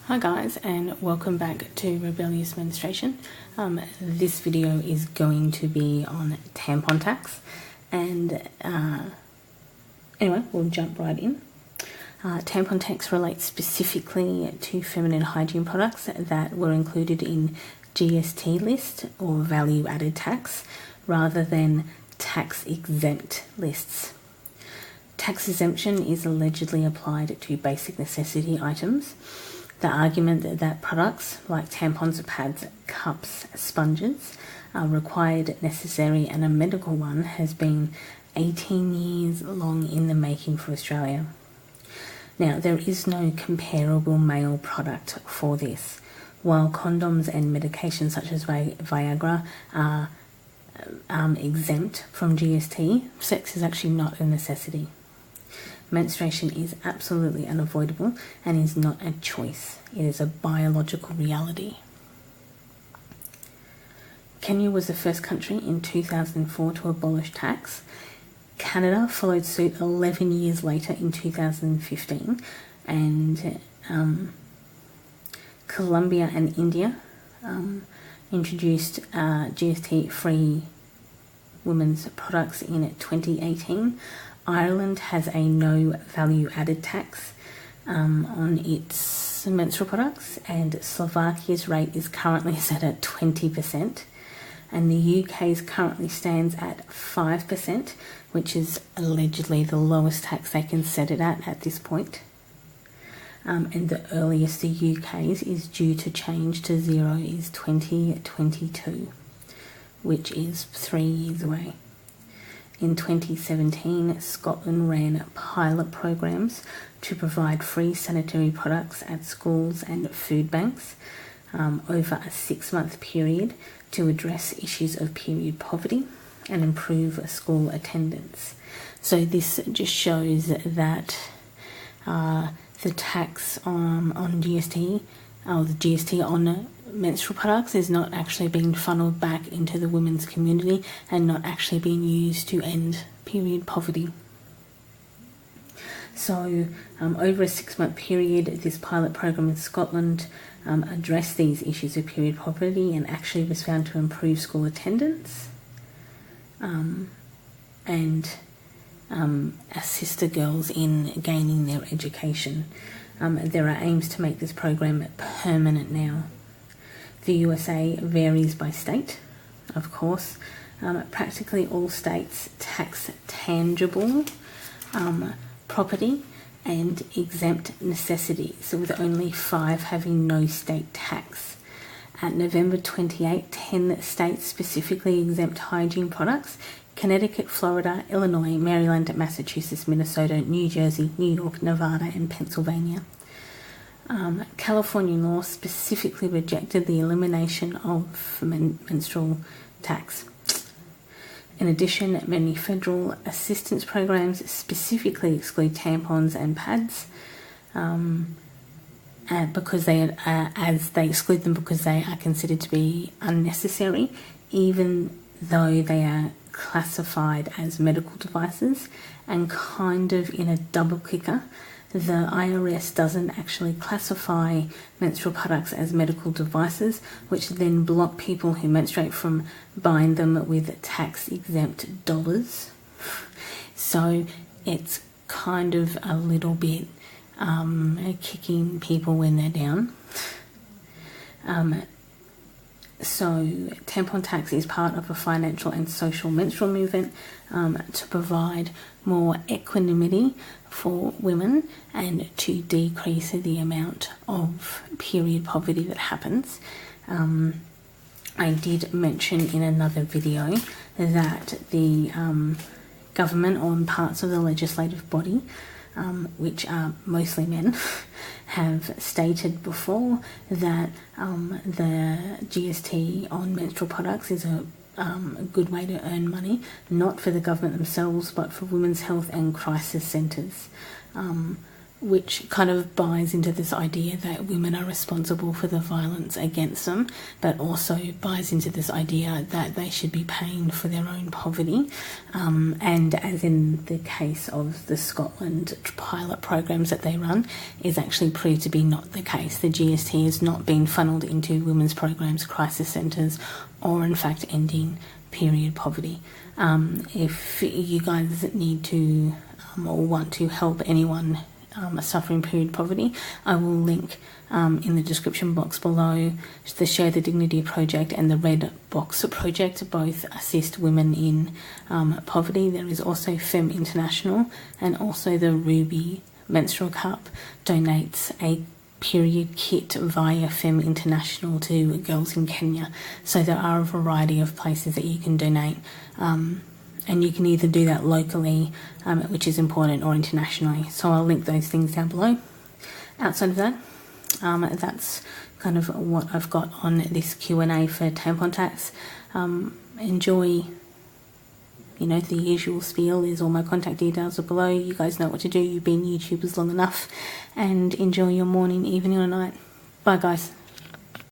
Hi guys, and welcome back to Rebellious Menstruation. This video is going to be on tampon tax, and anyway, we'll jump right in. Tampon tax relates specifically to feminine hygiene products that were included in GST list or value added tax rather than tax exempt lists. Tax exemption is allegedly applied to basic necessity items. The argument that products like tampons, pads, cups, sponges are required, necessary and a medical one has been 18 years long in the making for Australia. Now, there is no comparable male product for this. While condoms and medications such as Viagra are exempt from GST, sex is actually not a necessity. Menstruation is absolutely unavoidable and is not a choice. It is a biological reality. Kenya was the first country in 2004 to abolish tax. Canada followed suit 11 years later in 2015, and Colombia and India introduced GST-free women's products in 2018. Ireland has a no value added tax on its menstrual products, and Slovakia's rate is currently set at 20%, and the UK's currently stands at 5%, which is allegedly the lowest tax they can set it at this point. And the earliest the UK's is due to change to zero is 2022, which is 3 years away. In 2017, Scotland ran pilot programs to provide free sanitary products at schools and food banks over a 6-month period to address issues of period poverty and improve school attendance. So this just shows that the tax on GST, the GST on menstrual products is not actually being funneled back into the women's community and not actually being used to end period poverty. So over a 6-month period, this pilot program in Scotland addressed these issues of period poverty and actually was found to improve school attendance and assist the girls in gaining their education. There are aims to make this program permanent now. The USA varies by state, of course. Practically all states tax tangible property and exempt necessities, with only 5 having no state tax. At November 28, 10 states specifically exempt hygiene products: Connecticut, Florida, Illinois, Maryland, Massachusetts, Minnesota, New Jersey, New York, Nevada and Pennsylvania. California law specifically rejected the elimination of menstrual tax. In addition, many federal assistance programs specifically exclude tampons and pads because they exclude them because they are considered to be unnecessary, even though they are classified as medical devices. And kind of in a double kicker, the IRS doesn't actually classify menstrual products as medical devices, which then block people who menstruate from buying them with tax-exempt dollars. So it's kind of a little bit kicking people when they're down. So tampon tax is part of a financial and social menstrual movement to provide more equanimity for women and to decrease the amount of period poverty that happens. I did mention in another video that the government or parts of the legislative body, which are mostly men, have stated before that the GST on menstrual products is a good way to earn money, not for the government themselves, but for women's health and crisis centres. which kind of buys into this idea that women are responsible for the violence against them, but also buys into this idea that they should be paying for their own poverty. And as in the case of the Scotland pilot programs that they run, is actually proved to be not the case. The GST has not been funneled into women's programs, crisis centres, or in fact ending period poverty. If you guys need to or want to help anyone suffering period poverty, I will link in the description box below the Share the Dignity project and the Red Box project. Both assist women in poverty. There is also Femme International, and also the Ruby Menstrual Cup donates a period kit via Femme International to girls in Kenya. So there are a variety of places that you can donate, and you can either do that locally, which is important, or internationally. So I'll link those things down below. Outside of that, that's kind of what I've got on this Q&A for Tampon Tax. Enjoy. You know, the usual spiel is all my contact details are below. You guys know what to do. You've been YouTubers long enough. And enjoy your morning, evening or night. Bye, guys.